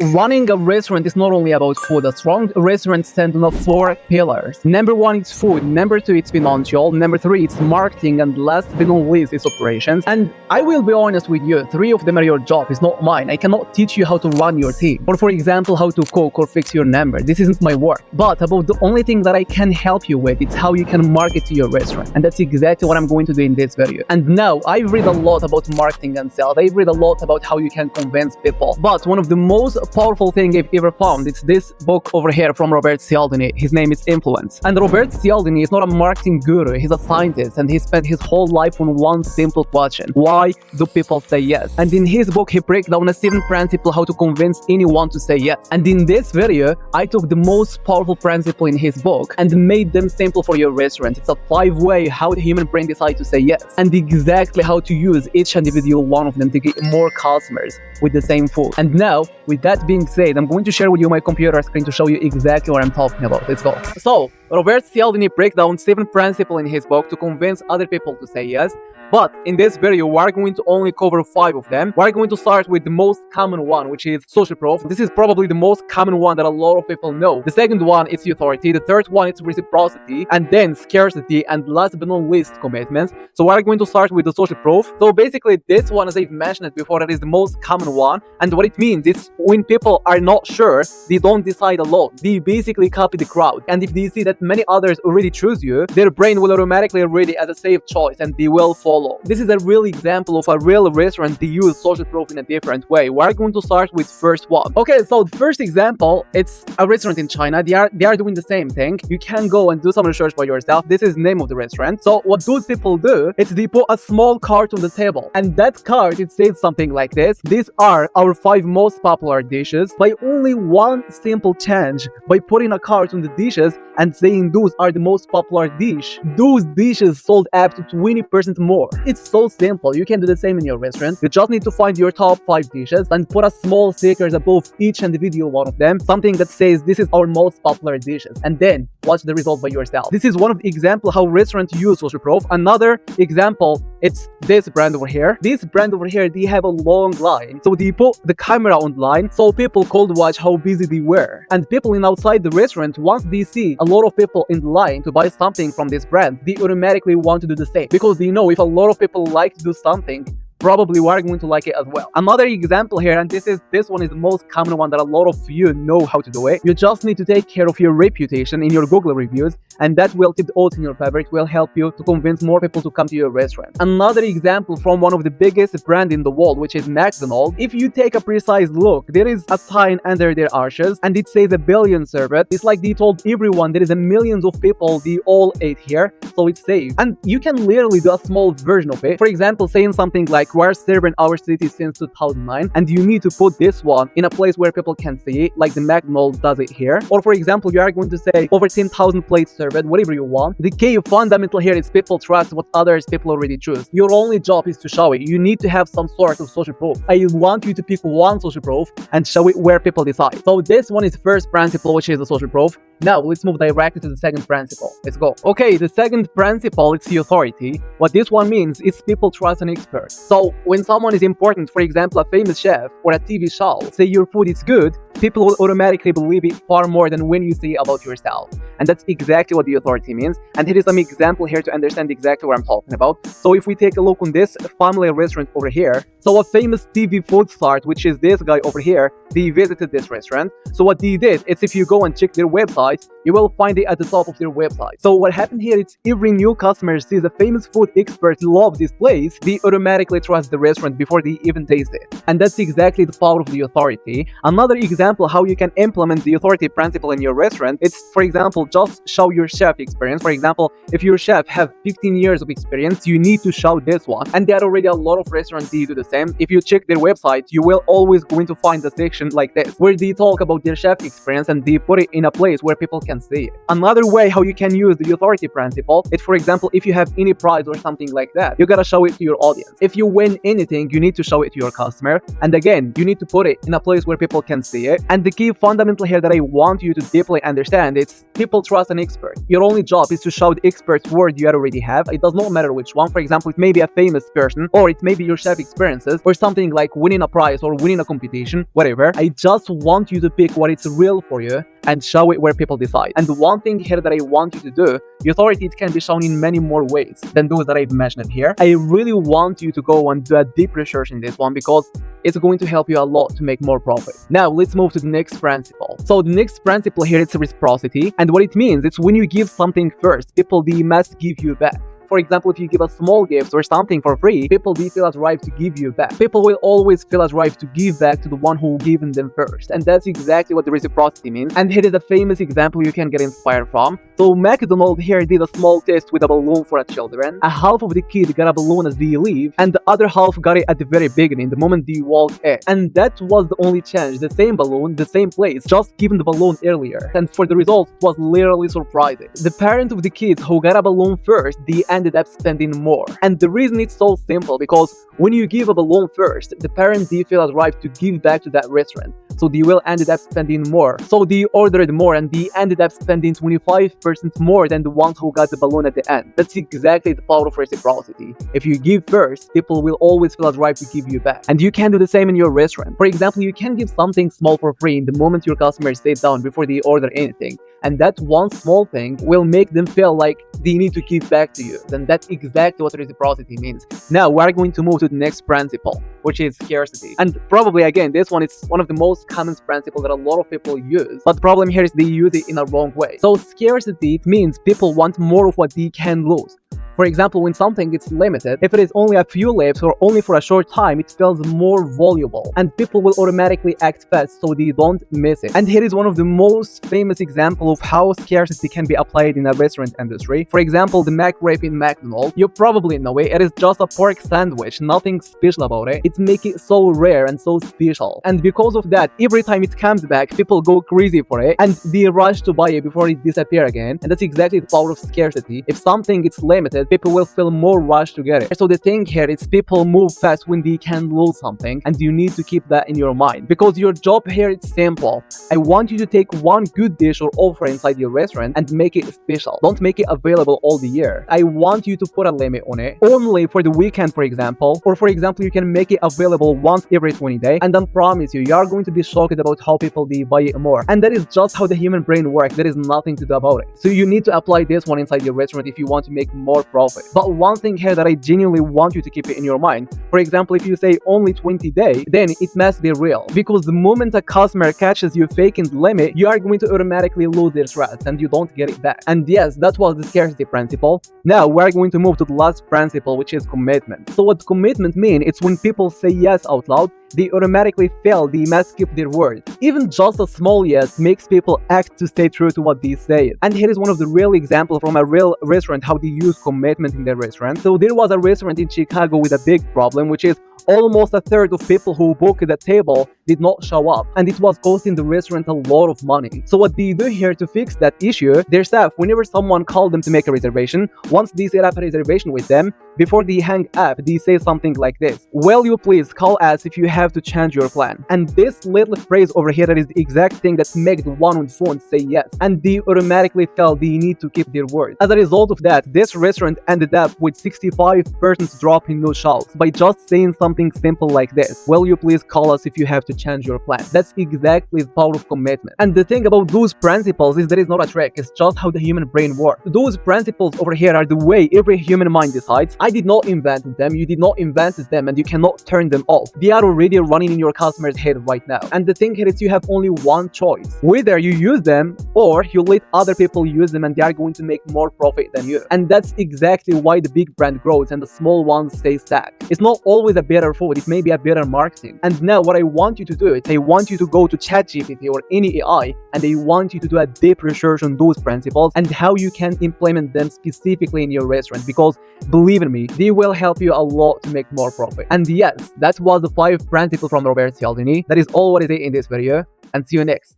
Running a restaurant is not only about food. A strong restaurant stands on 4 pillars. Number 1, it's food. Number 2, it's financial. Number 3, it's marketing. And last but not least, it's operations. And I will be honest with you, 3 of them are your job, it's not mine. I cannot teach you how to run your team. Or for example, how to cook or fix your number. This isn't my work. But about the only thing that I can help you with, it's how you can market to your restaurant. And that's exactly what I'm going to do in this video. And now, I've read a lot about marketing and sales. I've read a lot about how you can convince people. But one of the most powerful thing I've ever found, it's this book over here from Robert Cialdini. His name is Influence. And Robert Cialdini is not a marketing guru, he's a scientist, and he spent his whole life on one simple question: why do people say yes? And in his book, he breaks down a 7 principle how to convince anyone to say yes. And in this video, I took the most powerful principle in his book and made them simple for your restaurant. It's a 5-way how the human brain decides to say yes, and exactly how to use each individual one of them to get more customers with the same food. And now, with that being said, I'm going to share with you my computer screen to show you exactly what I'm talking about. Let's go. So, Robert Cialdini breaks down 7 principles in his book to convince other people to say yes. But in this video, we're going to only cover 5 of them. We're going to start with the most common one, which is social proof. This is probably the most common one that a lot of people know. The second one is authority. The third one is reciprocity. And then scarcity. And last but not least, commitments. So we're going to start with the social proof. So basically, this one, as I've mentioned it before, that is the most common one. And what it means is when people are not sure, they don't decide alone. They basically copy the crowd. And if they see that many others already choose you, their brain will automatically read it as a safe choice and they will follow. This is a real example of a real restaurant. They use social proof in a different way. We're going to start with first one. Okay, so the first example, it's a restaurant in China. They are doing the same thing. You can go and do some research by yourself. This is the name of the restaurant. So what those people do is they put a small cart on the table, and that cart, it says something like this: these are our 5 most popular dishes. By only one simple change, by putting a cart on the dishes and saying those are the most popular dish, those dishes sold up to 20% more. It's so simple. You can do the same in your restaurant. You just need to find your top 5 dishes and put a small stickers above each individual one of them, something that says this is our most popular dishes, and then watch the result by yourself. This is one of the examples how restaurants use social proof. Another example, it's this brand over here. This brand over here, they have a long line, so they put the camera on the line so people could watch how busy they were. And people in outside the restaurant, once they see a lot of people in the line to buy something from this brand, they automatically want to do the same, because they know if a lot of people like to do something, probably we're going to like it as well. Another example here, and this one is the most common one that a lot of you know how to do it. You just need to take care of your reputation in your Google reviews, and that will tip the odds in your favor. It will help you to convince more people to come to your restaurant. Another example from one of the biggest brands in the world, which is McDonald's. If you take a precise look, there is a sign under their arches, and it says 1 billion served. It's like they told everyone there is a millions of people, they all ate here, so it's safe. And you can literally do a small version of it. For example, saying something like, we're serving our city since 2009, and you need to put this one in a place where people can see it, like the McDonald's does it here. Or for example, you are going to say over 10,000 plates served, whatever you want. The key fundamental here is people trust what others people already choose. Your only job is to show it. You need to have some sort of social proof. I want you to pick one social proof and show it where people decide. So this one is the first principle, which is the social proof. Now let's move directly to the second principle. Let's go. Okay, the second principle, it's the authority. What this one means is people trust an expert. So when someone is important, for example, a famous chef or a TV show, say your food is good, people will automatically believe it far more than when you say about yourself. And that's exactly what the authority means. And here is some example here to understand exactly what I'm talking about. So if we take a look on this family restaurant over here, so a famous TV food star, which is this guy over here, they visited this restaurant. So what they did is, if you go and check their website, you will find it at the top of their website. So what happened here is every new customer sees a famous food expert love this place, they automatically trust the restaurant before they even taste it. And that's exactly the power of the authority. Another example how you can implement the authority principle in your restaurant, it's, for example, just show your chef experience. For example, if your chef have 15 years of experience, you need to show this one. And there are already a lot of restaurants that do the same. If you check their website, you will always going to find a section like this, where they talk about their chef experience and they put it in a place where people can see it. Another way how you can use the authority principle is, for example, if you have any prize or something like that, you gotta show it to your audience. If you win anything, you need to show it to your customer. And again, you need to put it in a place where people can see it. And the key fundamental here that I want you to deeply understand is people trust an expert. Your only job is to show the expert's word you already have. It does not matter which one. For example, it may be a famous person, or it may be your chef experiences, or something like winning a prize or winning a competition, whatever. I just want you to pick what is real for you and show it where people decide. And the one thing here that I want you to do, the authority, it can be shown in many more ways than those that I've mentioned here. I really want you to go and do a deep research in this one because it's going to help you a lot to make more profit. Now, let's move to the next principle. So the next principle here is reciprocity. And what it means, it's when you give something first, people, they must give you back. For example, if you give a small gift or something for free, people will feel as right to give you back. People will always feel as right to give back to the one who given them first. And that's exactly what the reciprocity means. And here is a famous example you can get inspired from. So McDonald's here did a small test with a balloon for children. A half of the kids got a balloon as they leave, and the other half got it at the very beginning, the moment they walked in. And that was the only change. The same balloon, the same place, just given the balloon earlier. And for the result, it was literally surprising. The parent of the kids who got a balloon first, they ended up spending more. And the reason it's so simple, because when you give a balloon first, the parent, they feel as right to give back to that restaurant. So they will ended up spending more. So they ordered more and they ended up spending 25% more than the ones who got the balloon at the end. That's exactly the power of reciprocity. If you give first, people will always feel as right to give you back. And you can do the same in your restaurant. For example, you can give something small for free in the moment your customers sit down before they order anything. And that one small thing will make them feel like they need to give back to you. Then that's exactly what reciprocity means. Now we're going to move to the next principle, which is scarcity. And probably again, this one is one of the most common principles that a lot of people use. But the problem here is they use it in a wrong way. So scarcity, it means people want more of what they can lose. For example, when something is limited, if it is only a few lives or only for a short time, it feels more valuable and people will automatically act fast so they don't miss it. And here is one of the most famous examples of how scarcity can be applied in a restaurant industry. For example, the McWrap in McDonald's. You probably know it. It is just a pork sandwich, nothing special about it. It makes it so rare and so special. And because of that, every time it comes back, people go crazy for it and they rush to buy it before it disappears again. And that's exactly the power of scarcity. If something is limited, people will feel more rush to get it. So the thing here is people move fast when they can lose something, and you need to keep that in your mind because your job here is simple. I want you to take one good dish or offer inside your restaurant and make it special. Don't make it available all the year. I want you to put a limit on it, only for the weekend, for example. Or for example, you can make it available once every 20 days, and I promise you, you are going to be shocked about how people they buy it more. And that is just how the human brain works. There is nothing to do about it. So you need to apply this one inside your restaurant if you want to make more profit. But one thing here that I genuinely want you to keep it in your mind, for example, if you say only 20 days, then it must be real. Because the moment a customer catches you faking the limit, you are going to automatically lose their trust and you don't get it back. And yes, that was the scarcity principle. Now we're going to move to the last principle, which is commitment. So what commitment means, it's when people say yes out loud, they automatically feel they must keep their word. Even just a small yes makes people act to stay true to what they say. And here is one of the real examples from a real restaurant how they use commitment in their restaurant. So there was a restaurant in Chicago with a big problem, which is almost a third of people who booked the table did not show up, and it was costing the restaurant a lot of money. So what they do here to fix that issue, their staff, whenever someone called them to make a reservation, once they set up a reservation with them, before they hang up, they say something like this: "Will you please call us if you have to change your plan?" And this little phrase over here, that is the exact thing that makes the one on the phone say yes, and they automatically felt they need to keep their word. As a result of that, this restaurant ended up with 65% drop in no shows by just saying something simple like this: "Will you please call us if you have to change your plan?" That's exactly the power of commitment. And the thing about those principles is there is not a trick, it's just how the human brain works. Those principles over here are the way every human mind decides. I did not invent them, you did not invent them, and you cannot turn them off. They are already running in your customer's head right now. And the thing here is you have only one choice. Whether you use them or you let other people use them and they are going to make more profit than you. And that's exactly why the big brand grows and the small ones stay stuck. It's not always a better food, it may be a better marketing. And now what I want you to do is I want you to go to ChatGPT or any AI and I want you to do a deep research on those principles and how you can implement them specifically in your restaurant, because believe in me, they will help you a lot to make more profit. And yes, that was the 5 principles from Robert Cialdini. That is all what I did in this video, and see you next.